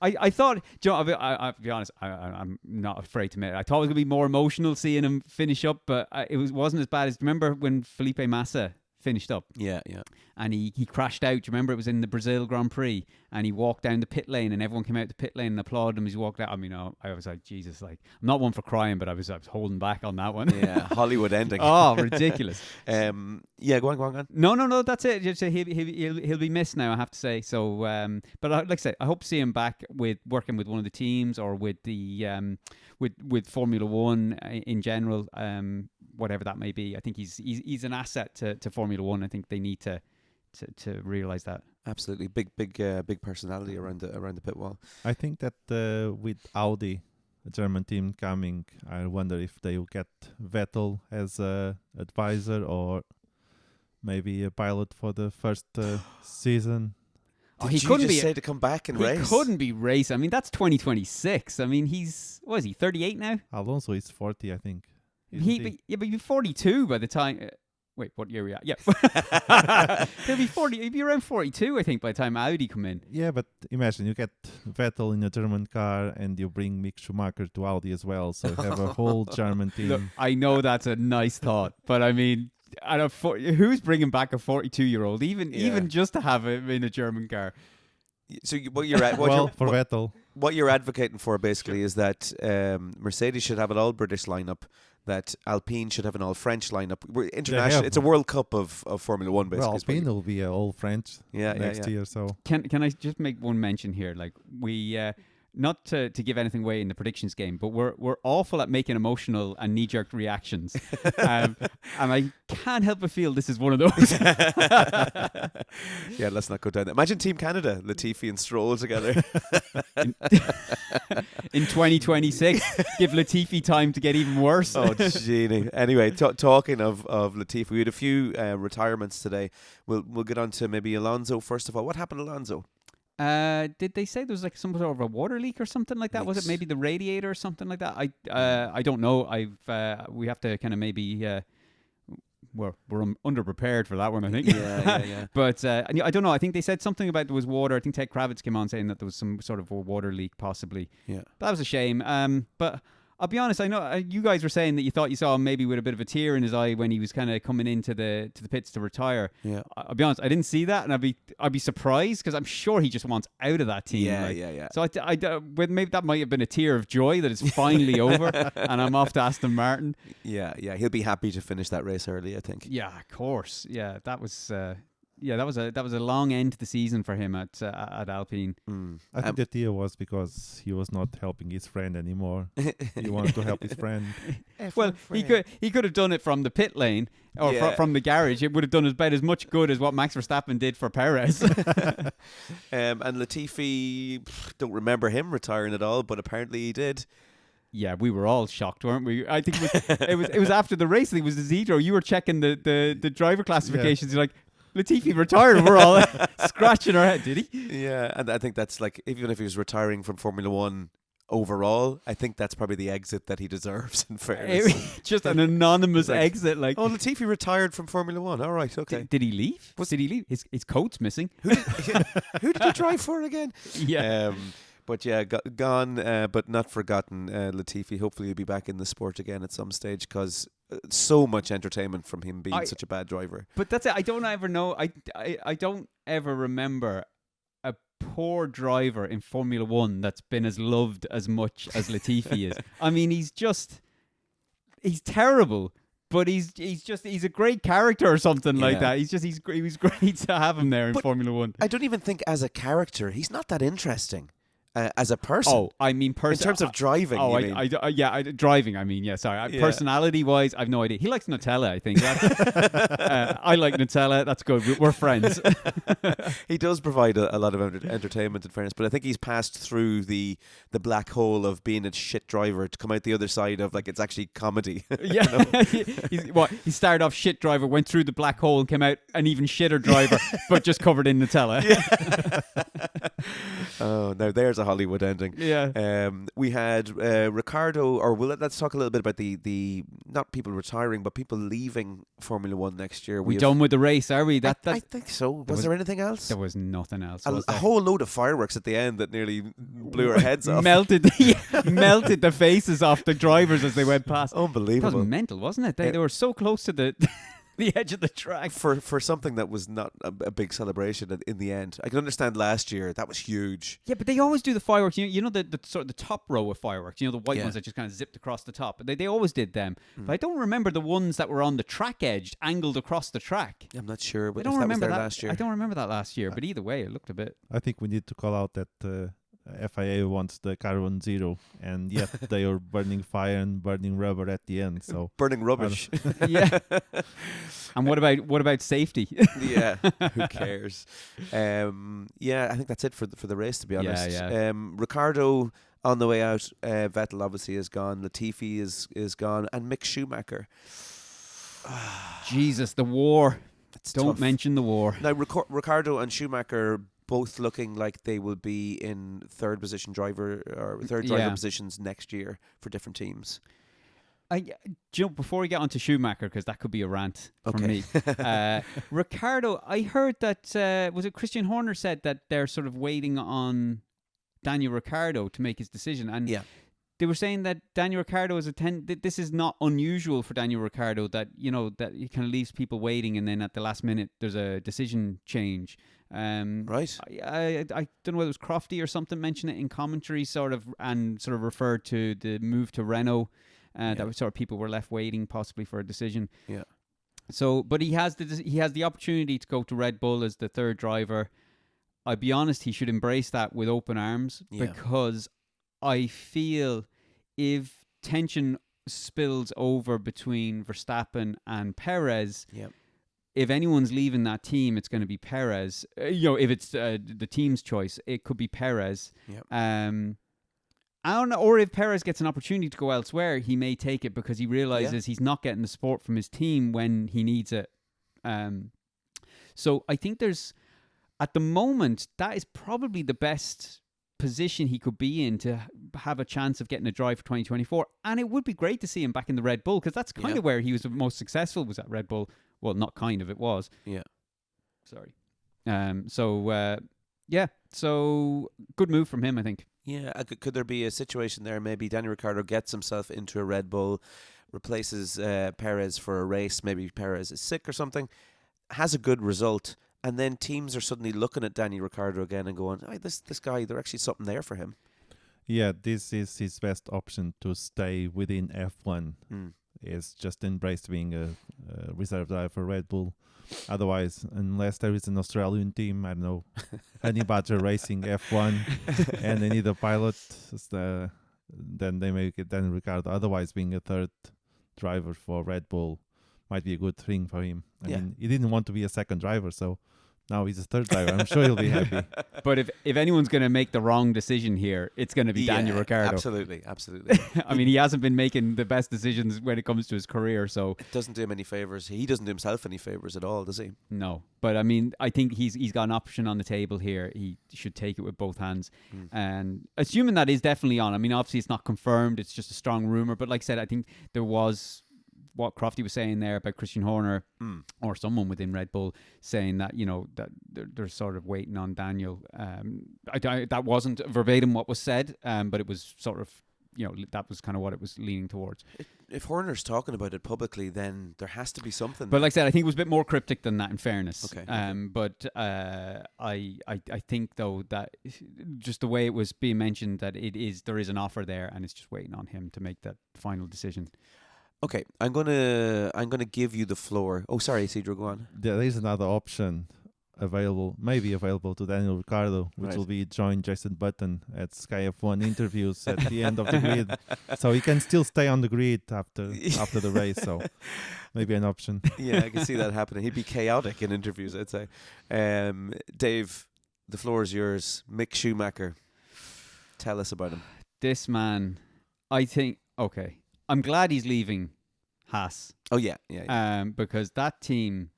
I thought, I'll be honest, I'm not afraid to admit it. I thought it was going to be more emotional seeing him finish up, but it wasn't as bad as, remember when Felipe Massa finished up? Yeah. And he crashed out. Do you remember it was in the Brazil Grand Prix, and he walked down the pit lane, and everyone came out the pit lane and applauded him as he walked out. I mean, I was like, Jesus, like, I'm not one for crying, but I was holding back on that one. Yeah, Hollywood ending. Oh, ridiculous. Go on. No, that's it. Just he'll be missed now, I have to say. So, but like I said, I hope to see him back working with one of the teams or with the with Formula One in general. Whatever that may be, I think he's an asset to Formula One. I think they need to realise that. Absolutely, big personality around the pit wall. I think that with Audi, a German team coming, I wonder if they will get Vettel as a advisor or maybe a pilot for the first season. He couldn't say to come back and race? He couldn't be racing. I mean, that's 2026. I mean, he's 38 now? Alonso is 40, I think. But he'll be 42 by the time. Wait, what year are we at? Yeah, he'll be 40. He'll be around 42, I think, by the time Audi come in. Yeah, but imagine you get Vettel in a German car, and you bring Mick Schumacher to Audi as well, so you have a whole German team. Look, I know that's a nice thought, but I mean, who's bringing back a 42-year-old, even just to have him in a German car? So what you're at? for Vettel. What you're advocating for basically is that Mercedes should have an all British lineup, that Alpine should have an all French lineup. We're international. It's a World Cup of Formula One basically. Well, Alpine will be all French next year. So can I just make one mention here? Like we. Not to give anything away in the predictions game, but we're awful at making emotional and knee-jerk reactions, and I can't help but feel this is one of those. Yeah, let's not go down there. Imagine Team Canada, Latifi and Stroll together. In 2026, give Latifi time to get even worse. Oh, genie. Anyway, talking of Latifi, we had a few retirements today. We'll get on to maybe Alonso first of all. What happened to Alonso? Did they say there was like some sort of a water leak or something like that? Was it maybe the radiator or something like that? I don't know. We have to kind of maybe we're underprepared for that one, I think. Yeah. But I don't know. I think they said something about there was water. I think Ted Kravitz came on saying that there was some sort of a water leak possibly. Yeah, that was a shame. But I'll be honest, I know you guys were saying that you thought you saw him maybe with a bit of a tear in his eye when he was kind of coming into the pits to retire. Yeah, I'll be honest, I didn't see that, and I'd be surprised because I'm sure he just wants out of that team. Yeah. So maybe that might have been a tear of joy that it's finally over, and I'm off to Aston Martin. Yeah, he'll be happy to finish that race early, I think. Yeah, of course. Yeah, that was. That was a long end to the season for him at Alpine. I think the tear was because he was not helping his friend anymore. He wanted to help his friend. Well, he could have done it from the pit lane or from the garage. It would have done about as much good as what Max Verstappen did for Perez. And Latifi, don't remember him retiring at all, but apparently he did. Yeah, we were all shocked, weren't we? I think it was after the race. I think it was the Zedro. You were checking the driver classifications. You're like, Latifi retired. We're all scratching our head. Did he? Yeah, and I think that's like, even if he was retiring from Formula One overall, I think that's probably the exit that he deserves, in fairness. Just an anonymous exit. Like, oh, Latifi retired from Formula One. All right, okay. Did he leave? Did he leave? His coat's missing. Who did he drive for again? Yeah. But yeah, gone, but not forgotten. Latifi, hopefully he'll be back in the sport again at some stage, because so much entertainment from him being such a bad driver. But that's it. I don't ever know. I don't ever remember a poor driver in Formula One that's been as loved as much as Latifi is. I mean, he's terrible. But he's a great character or something like that. He was great to have him there in Formula One. I don't even think as a character he's not that interesting. As a person. Oh, I mean, in terms of driving. Driving. I mean, sorry. Personality-wise, I've no idea. He likes Nutella, I think. I like Nutella. That's good. We're friends. He does provide a lot of entertainment, in fairness, but I think he's passed through the black hole of being a shit driver to come out the other side of, like, it's actually comedy. Yeah. He started off shit driver, went through the black hole, and came out an even shitter driver, but just covered in Nutella. Yeah. Oh, now there's a Hollywood ending. Yeah. We had Ricciardo, or let's talk a little bit about the not people retiring, but people leaving Formula One next year. We done with the race, are we? I think so. Was there anything else? There was nothing else. A whole load of fireworks at the end that nearly blew our heads off. Melted the faces off the drivers as they went past. Unbelievable. That was mental, wasn't it? They were so close to the edge of the track for something that was not a big celebration in the end. I can understand last year that was huge. Yeah, but they always do the fireworks. You know the sort of the top row of fireworks. You know, the white ones that just kind of zipped across the top. They always did them. But I don't remember the ones that were on the track edge, angled across the track. I'm not sure, but I don't remember that last year. I don't remember that last year. But either way, it looked a bit. I think we need to call out that FIA wants the carbon zero, and yet they are burning fire and burning rubber at the end. So burning rubbish. Yeah. And what about safety? Yeah, who cares? I think that's it for the race, to be honest. Yeah. Ricciardo on the way out. Vettel obviously is gone. Latifi is gone, and Mick Schumacher. Jesus, the war. Don't mention the war. Now, Ricciardo and Schumacher both looking like they will be in third driver positions next year for different teams. Before we get on to Schumacher, because that could be a rant from me. Ricciardo, I heard that, was it Christian Horner said that they're sort of waiting on Daniel Ricciardo to make his decision. And they were saying that Daniel Ricciardo is this is not unusual for Daniel Ricciardo, that that he kind of leaves people waiting, and then at the last minute there's a decision change. Right. I don't know whether it was Crofty or something mentioned it in commentary, sort of referred to the move to Renault. That was sort of people were left waiting possibly for a decision. Yeah. So, but he has the opportunity to go to Red Bull as the third driver. I'll be honest, he should embrace that with open arms, because I feel if tension spills over between Verstappen and Perez, if anyone's leaving that team, it's going to be Perez. If it's the team's choice, it could be Perez. I don't know, or if Perez gets an opportunity to go elsewhere, he may take it because he realizes he's not getting the support from his team when he needs it. So I think at the moment, that is probably the best position he could be in to have a chance of getting a drive for 2024. And it would be great to see him back in the Red Bull, because that's kind of where he was the most successful, was at Red Bull. Well, not kind of, it was. Yeah. Sorry. So good move from him, I think. Yeah, could there be a situation there? Maybe Daniel Ricciardo gets himself into a Red Bull, replaces Perez for a race. Maybe Perez is sick or something, has a good result, and then teams are suddenly looking at Daniel Ricciardo again and going, "Oh, this guy, there's actually something there for him." Yeah, this is his best option to stay within F1. Is just embrace being a reserve driver for Red Bull. Otherwise, unless there is an Australian team, I don't know, Honey Badger Racing F1, and they need a pilot, then they may get Daniel Ricciardo. Otherwise, being a third driver for Red Bull might be a good thing for him. I mean, he didn't want to be a second driver, so now he's a third driver. I'm sure he'll be happy. But if anyone's going to make the wrong decision here, it's going to be Daniel Ricciardo. Absolutely. I mean, he hasn't been making the best decisions when it comes to his career, so it doesn't do him any favors. He doesn't do himself any favors at all, does he? No, but I mean, I think he's got an option on the table here. He should take it with both hands, and assuming that is definitely on. I mean, obviously it's not confirmed; it's just a strong rumor. But like I said, I think there was what Crofty was saying there about Christian Horner or someone within Red Bull saying that, that they're sort of waiting on Daniel. That wasn't verbatim what was said, but it was sort of, that was kind of what it was leaning towards. If Horner's talking about it publicly, then there has to be something. But like I said, I think it was a bit more cryptic than that, in fairness. Okay. But I think though that just the way it was being mentioned, that there is an offer there, and it's just waiting on him to make that final decision. Okay, I'm gonna give you the floor. Oh, sorry, Isidro, go on. There is another option maybe available to Daniel Ricciardo, which will be join Jason Button at Sky F1 interviews at the end of the grid, so he can still stay on the grid after the race. So maybe an option. Yeah, I can see that happening. He'd be chaotic in interviews, I'd say. Dave, the floor is yours. Mick Schumacher, tell us about him. This man, I think. Okay. I'm glad he's leaving Haas. Oh, yeah. Because that team,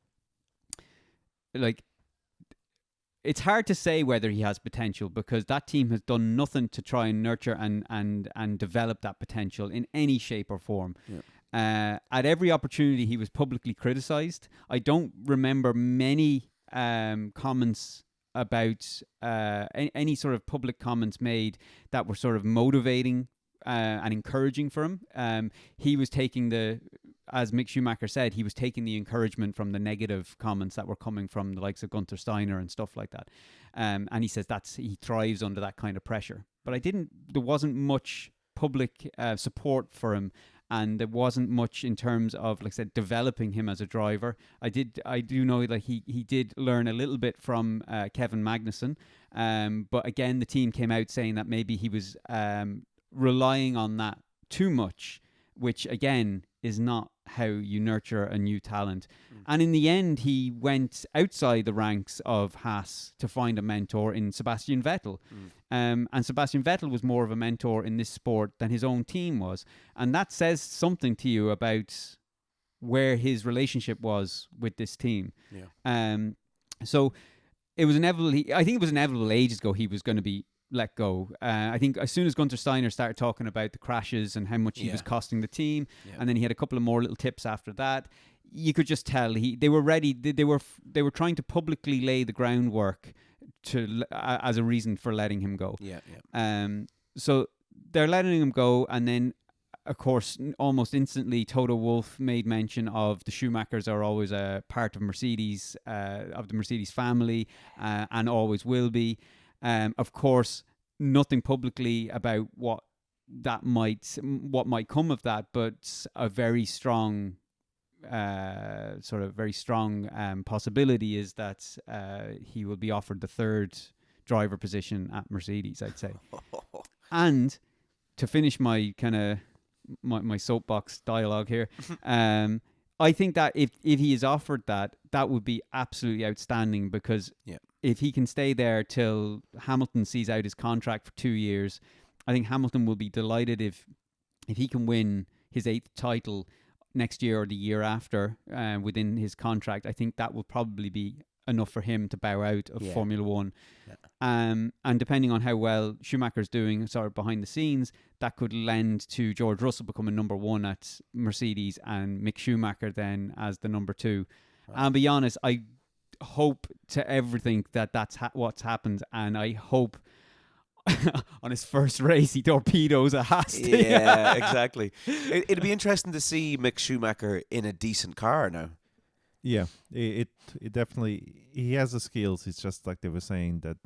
it's hard to say whether he has potential, because that team has done nothing to try and nurture and develop that potential in any shape or form. Yeah. At every opportunity, he was publicly criticised. I don't remember many comments about any sort of public comments made that were sort of motivating and encouraging for him. He was taking as Mick Schumacher said, he was taking the encouragement from the negative comments that were coming from the likes of Gunther Steiner and stuff like that. And he says he thrives under that kind of pressure. But there wasn't much public support for him, and there wasn't much in terms of, like I said, developing him as a driver. I do know that he did learn a little bit from Kevin Magnussen, but again, the team came out saying that maybe he was relying on that too much, which again is not how you nurture a new talent. And in the end, he went outside the ranks of Haas to find a mentor in Sebastian Vettel. And Sebastian Vettel was more of a mentor in this sport than his own team was. And that says something to you about where his relationship was with this team. Yeah. So it was inevitable. I think it was inevitable ages ago he was going to be let go. I think as soon as Gunther Steiner started talking about the crashes and how much he was costing the team, and then he had a couple of more little tips after that, you could just tell they were ready. They were trying to publicly lay the groundwork as a reason for letting him go. So they're letting him go, and then, of course, almost instantly, Toto Wolff made mention of the Schumachers are always a part of Mercedes, of the Mercedes family, and always will be. Of course, nothing publicly about what might come of that, but a very strong possibility is that he will be offered the third driver position at Mercedes, I'd say. And to finish my kind of my soapbox dialogue here, I think that if he is offered that would be absolutely outstanding, because if he can stay there till Hamilton sees out his contract for 2 years, I think Hamilton will be delighted if he can win his 8th title next year or the year after within his contract. I think that will probably be enough for him to bow out of Formula One. And depending on how well Schumacher's doing sort of behind the scenes, that could lend to George Russell becoming number 1 at Mercedes and Mick Schumacher then as the number 2. Right. I'll be honest, I hope to everything that's what's happened, and I hope on his first race he torpedoes a Haas. Yeah, exactly. It'd be interesting to see Mick Schumacher in a decent car now. Yeah, it definitely, he has the skills. It's just like they were saying, that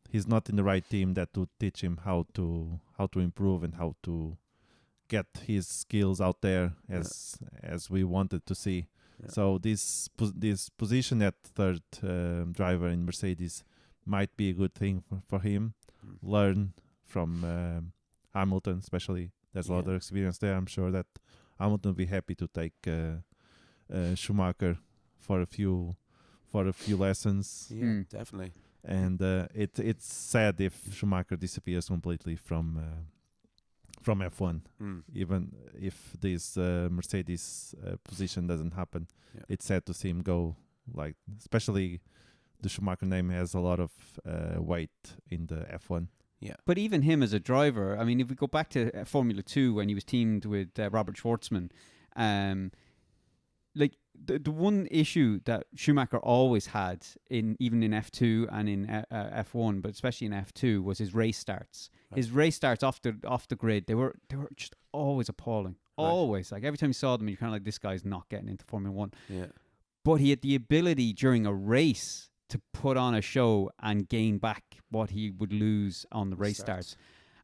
he's not in the right team that would teach him how to improve and how to get his skills out there as we wanted to see. Yeah. So this position at third driver in Mercedes might be a good thing for him. Learn from Hamilton, especially. There's a lot of experience there. I'm sure that Hamilton will be happy to take Schumacher for a few lessons. Yeah, definitely. And it's sad if Schumacher disappears completely from F1. Even if this Mercedes position doesn't happen, it's sad to see him go. Like, especially the Schumacher name has a lot of weight in the F1. Yeah. But even him as a driver, I mean, if we go back to Formula 2 when he was teamed with Robert Schwartzman, like the one issue that Schumacher always had even in F2 and in F1, but especially in F2, was his race starts. Right. His race starts off the grid, they were just always appalling. Right. Always. Like every time you saw them, you're kind of like, this guy's not getting into Formula 1. Yeah. But he had the ability during a race to put on a show and gain back what he would lose on the race starts.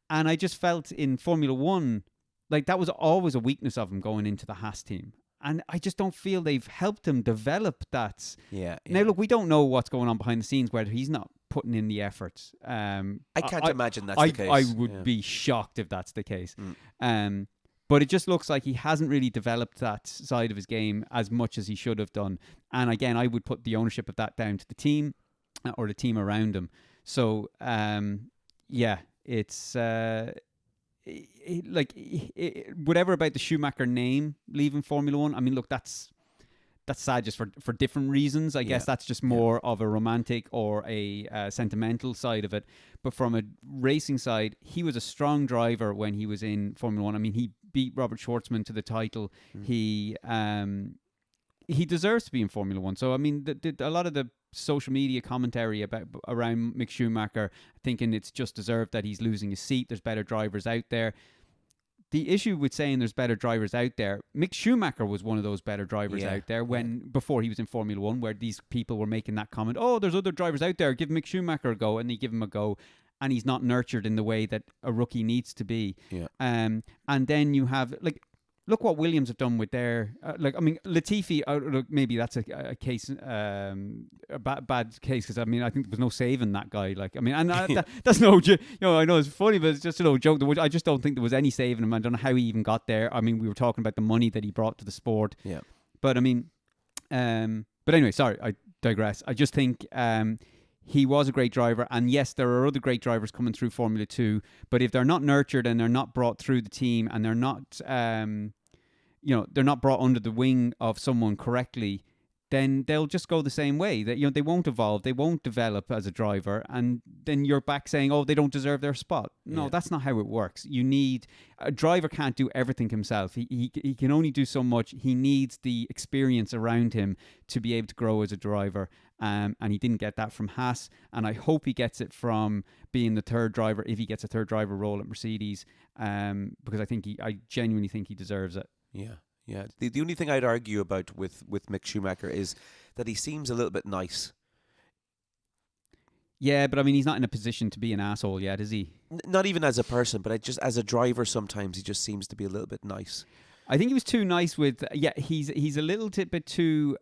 And I just felt in Formula 1, like that was always a weakness of him going into the Haas team. And I just don't feel they've helped him develop that. Yeah. Now, look, we don't know what's going on behind the scenes, whether he's not putting in the effort. I can't imagine that's the case. I would be shocked if that's the case. But it just looks like he hasn't really developed that side of his game as much as he should have done. And again, I would put the ownership of that down to the team or the team around him. So, it's... whatever about the Schumacher name leaving Formula 1, I mean, look, that's sad just for different reasons. I guess that's just more of a romantic or a sentimental side of it. But from a racing side, he was a strong driver when he was in Formula 1. I mean, he beat Robert Schwartzman to the title. He deserves to be in Formula 1. So, I mean, a lot of the social media commentary around Mick Schumacher, thinking it's just deserved that he's losing his seat, there's better drivers out there. The issue with saying there's better drivers out there, Mick Schumacher was one of those better drivers out there before he was in Formula 1, where these people were making that comment, oh, there's other drivers out there, give Mick Schumacher a go, and they give him a go, and he's not nurtured in the way that a rookie needs to be. Yeah. And then you have, like, look what Williams have done with their... Latifi, maybe that's a case, a bad case, because, I mean, I think there was no saving that guy. Like, I mean, and that's no... I know it's funny, but it's just a joke. I just don't think there was any saving him. I don't know how he even got there. I mean, we were talking about the money that he brought to the sport. Yeah. But, I mean... but anyway, sorry, I digress. I just think... he was a great driver, and yes, there are other great drivers coming through Formula 2, but if they're not nurtured and they're not brought through the team and they're not... they're not brought under the wing of someone correctly, then they'll just go the same way. That they won't evolve, they won't develop as a driver, and then you're back saying, oh, they don't deserve their spot. No, that's not how it works. A driver can't do everything himself. He can only do so much. He needs the experience around him to be able to grow as a driver. and he didn't get that from Haas, and I hope he gets it from being the third driver, if he gets a third driver role at Mercedes, because I genuinely think he deserves it. Yeah. Yeah. The only thing I'd argue about with Mick Schumacher is that he seems a little bit nice. Yeah, but I mean, he's not in a position to be an asshole yet, is he? Not even as a person, but just as a driver, sometimes he just seems to be a little bit nice. I think he was too nice with. Yeah, he's a little bit too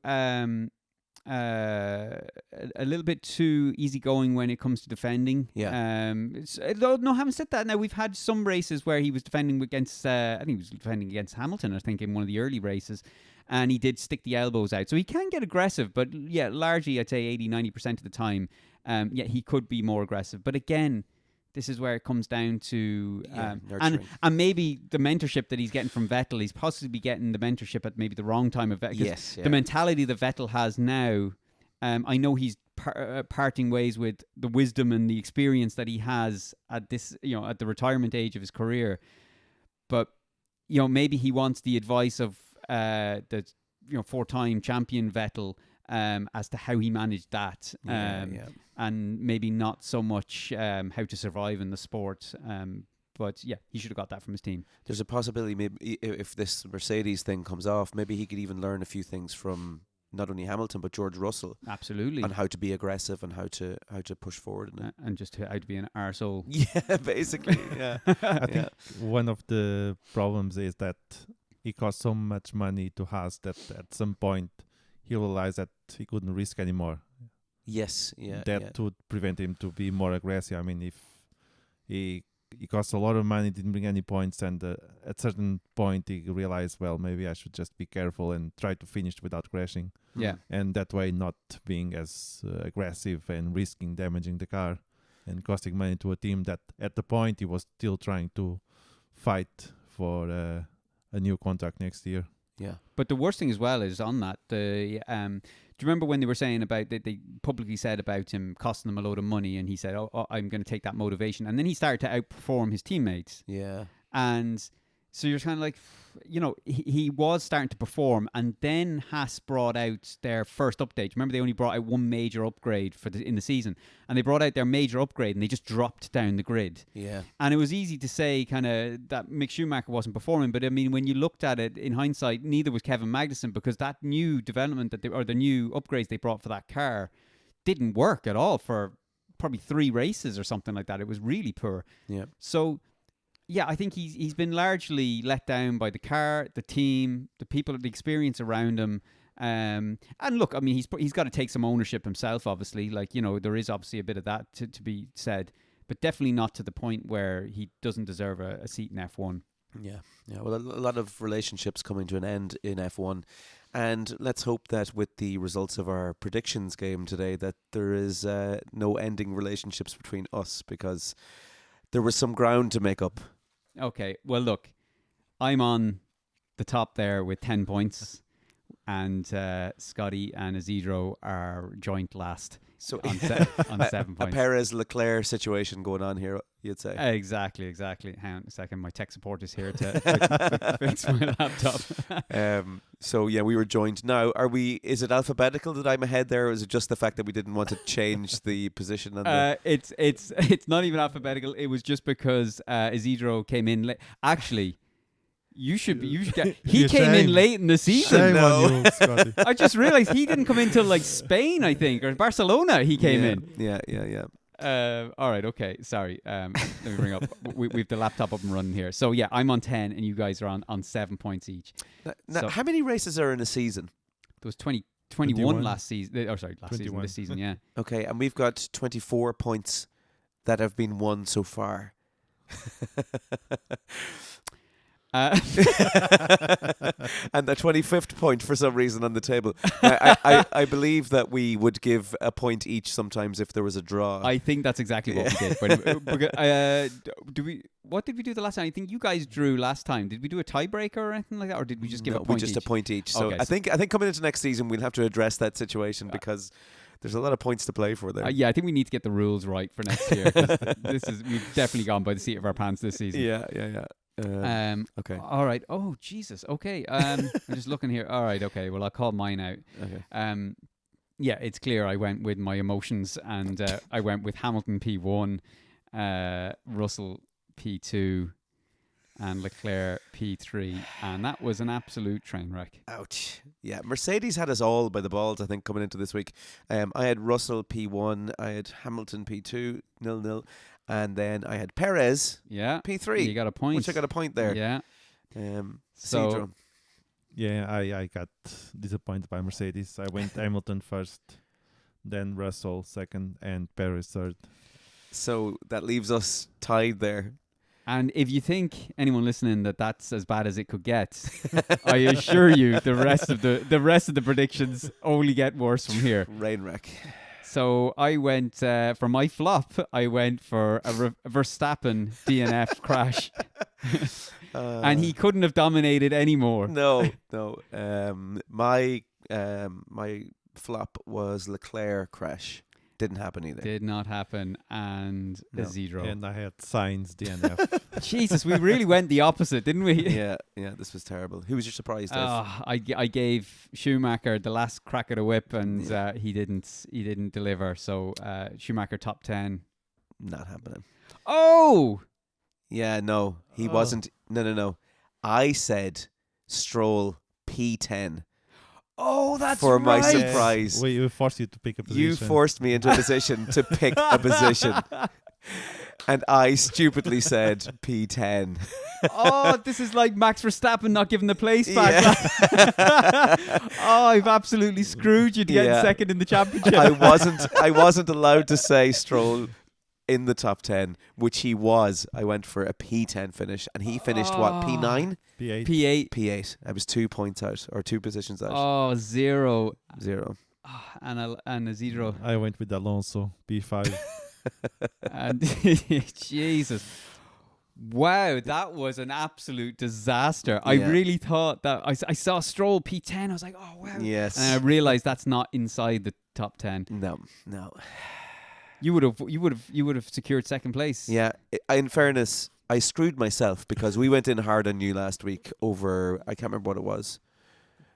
a little bit too easygoing when it comes to defending. Yeah. No, having said that, now we've had some races where he was defending against. I think he was defending against Hamilton. I think in one of the early races, and he did stick the elbows out, so he can get aggressive. But yeah, largely I'd say 80-90% of the time, he could be more aggressive. But again, this is where it comes down to and maybe the mentorship that he's getting from Vettel. He's possibly getting the mentorship at maybe the wrong time of Vettel. Yes, yeah. The mentality that Vettel has now, I know he's parting ways with the wisdom and the experience that he has at this, at the retirement age of his career. But maybe he wants the advice of the 4-time champion Vettel as to how he managed that. And maybe not so much how to survive in the sport. But yeah, he should have got that from his team. There's a possibility maybe if this Mercedes thing comes off, maybe he could even learn a few things from not only Hamilton but George Russell. Absolutely. On how to be aggressive and how to push forward. And just how to be an arsehole. Yeah, basically. Yeah. I think one of the problems is that he cost so much money to Haas that at some point he realized that he couldn't risk anymore. Yes, yeah. That would prevent him to be more aggressive. I mean, if he cost a lot of money, didn't bring any points, and at certain point he realized, well, maybe I should just be careful and try to finish without crashing. Yeah. And that way not being as aggressive and risking damaging the car and costing money to a team that at the point he was still trying to fight for a new contract next year. Yeah. But the worst thing as well is on that, do you remember when they were saying about they publicly said about him costing them a load of money, and he said, "Oh, I'm going to take that motivation," and then he started to outperform his teammates. Yeah. And so you're kind of like, he was starting to perform, and then Haas brought out their first update. Remember, they only brought out one major upgrade in the season, and they brought out their major upgrade, and they just dropped down the grid. Yeah. And it was easy to say kind of that Mick Schumacher wasn't performing, but I mean, when you looked at it in hindsight, neither was Kevin Magnussen, because that new development or the new upgrades they brought for that car didn't work at all for probably 3 races or something like that. It was really poor. Yeah. So yeah, I think he's been largely let down by the car, the team, the people, the experience around him. And look, I mean, he's got to take some ownership himself, obviously. Like, there is obviously a bit of that to be said, but definitely not to the point where he doesn't deserve a seat in F1. Yeah. Well, a lot of relationships coming to an end in F1. And let's hope that with the results of our predictions game today, that there is no ending relationships between us, because there was some ground to make up. Okay, well, look, I'm on the top there with 10 points, and Scotty and Isidro are joint last on 7 points. A Perez Leclerc situation going on here, you'd say. Exactly. Hang on a second, my tech support is here to fix my laptop. So yeah, we were joined. Now, is it alphabetical that I'm ahead there, or is it just the fact that we didn't want to change the position? It's not even alphabetical. It was just because Isidro came in late. Actually, you should get. He came in late in the season. Shame on you, Scotty. I just realized he didn't come into like Spain, I think, or Barcelona. He came in. Yeah. All right, okay. Sorry. Let me bring up. We've the laptop up and running here. So yeah, I'm on 10, and you guys are on 7 points each. Now, so, how many races are in a season? There was 21 last season. Last season. This season, yeah. Okay, and we've got 24 points that have been won so far. And the 25th point for some reason on the table. I believe that we would give a point each sometimes if there was a draw. I think that's exactly what we did. What did we do the last time? I think you guys drew last time. Did we do a tiebreaker or anything like that, or did we just give a point each? A point each. So okay, I think coming into next season we'll have to address that situation because there's a lot of points to play for there. Yeah, I think we need to get the rules right for next year. We've definitely gone by the seat of our pants this season. Yeah. Okay. All right. Oh, Jesus. Okay. I'm just looking here. All right. Okay. Well, I'll call mine out. Okay. Yeah, it's clear I went with my emotions, and I went with Hamilton P1, Russell P2, and Leclerc P3, and that was an absolute train wreck. Ouch. Yeah, Mercedes had us all by the balls, I think, coming into this week. I had Russell P1, I had Hamilton P2, 0-0, and then I had Perez P3. You got a point. Which I got a point there. Yeah. So, So, Yeah, I got disappointed by Mercedes. I went Hamilton first, then Russell second, and Perez third. so that leaves us tied there. and if you think anyone listening that that's as bad as it could get, I assure you the rest of the predictions only get worse from here. Rain wreck. So I went for my flop. I went for a Verstappen DNF crash, and he couldn't have dominated anymore. No. My flop was Leclerc crash. Didn't happen either. Did not happen, and No. a zero. And I had Sainz DNF. Jesus, we really went the opposite, didn't we? Yeah, this was terrible. Who was your surprise, Dave? I gave Schumacher the last crack of the whip, and he didn't deliver. So Schumacher top 10. Not happening. Oh, Yeah, no, he wasn't. No. I said Stroll P10 oh, that's for my right. surprise. We forced you to pick a position. You forced me into a position to pick a position. And I stupidly said P10. Oh, this is like Max Verstappen not giving the place back. Oh, I've absolutely screwed you to get second in the championship. I wasn't allowed to say Stroll in the top 10, which he was. I went for a P10 finish, and he finished P9? P8. P8. P8. I was 2 points out, or 2 positions out. Oh, zero. And a zero. I went with Alonso, P5. And Jesus. Wow, that was an absolute disaster. I really thought that I saw Stroll P10. I was like, oh wow. Yes. And I realized that's not inside the top 10. No. You would have secured second place. Yeah. In fairness, I screwed myself because we went in hard on you last week over, I can't remember what it was.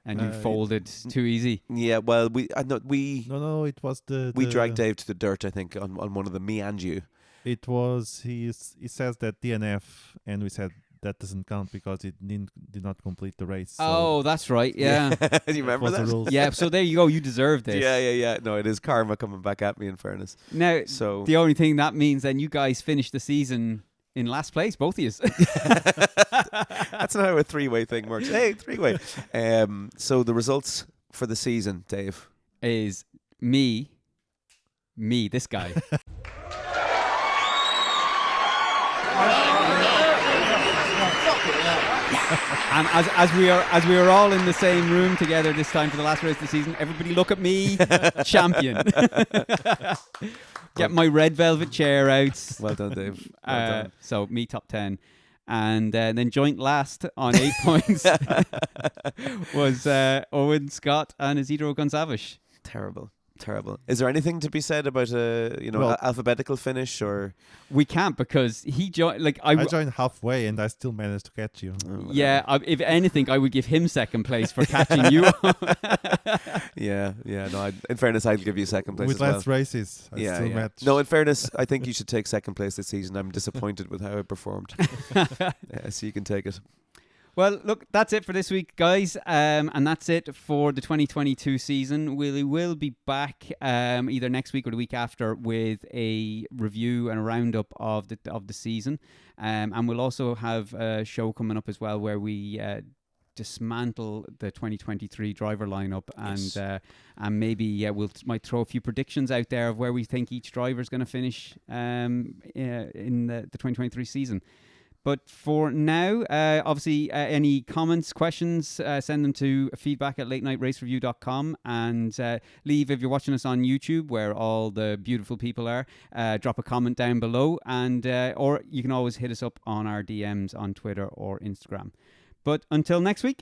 And you folded too easy. Yeah, well, we No, it was we dragged Dave to the dirt, I think, on one of them, me and you. It was he says that DNF, and we said that doesn't count because it did not complete the race. So Oh, that's right. Yeah. Do you remember was the that? rules. Yeah. So there you go. You deserved this. Yeah. No, it is karma coming back at me, in fairness. Now, So the only thing that means then you guys finished the season in last place, both of you. that's not how a three-way thing works. Hey, three-way. So the results for the season, Dave. Is me, this guy. And as we are all in the same room together this time for the last race of the season, everybody look at me, champion. Get my red velvet chair out. Well done, Dave. Well done. So me top 10. And then joint last on 8 points was Owen Scott and Isidro Gonçalves. Terrible. Is there anything to be said about alphabetical finish, or we can't because he joined. Like I joined halfway and I still managed to catch you. If anything, I would give him second place for catching you. Yeah. No, in fairness, I'd give you second place with as well. less races. I still matched. No, in fairness, I think you should take second place this season. I'm disappointed with how I performed. So you can take it. Well, look, that's it for this week, guys, and that's it for the 2022 season. We will be back either next week or the week after with a review and a roundup of the season, and we'll also have a show coming up as well where we dismantle the 2023 driver lineup, and maybe might throw a few predictions out there of where we think each driver is going to finish in the 2023 season. But for now, obviously, any comments, questions, send them to feedback@LateNightRaceReview.com, and leave, if you're watching us on YouTube, where all the beautiful people are, drop a comment down below, and or you can always hit us up on our DMs on Twitter or Instagram. But until next week,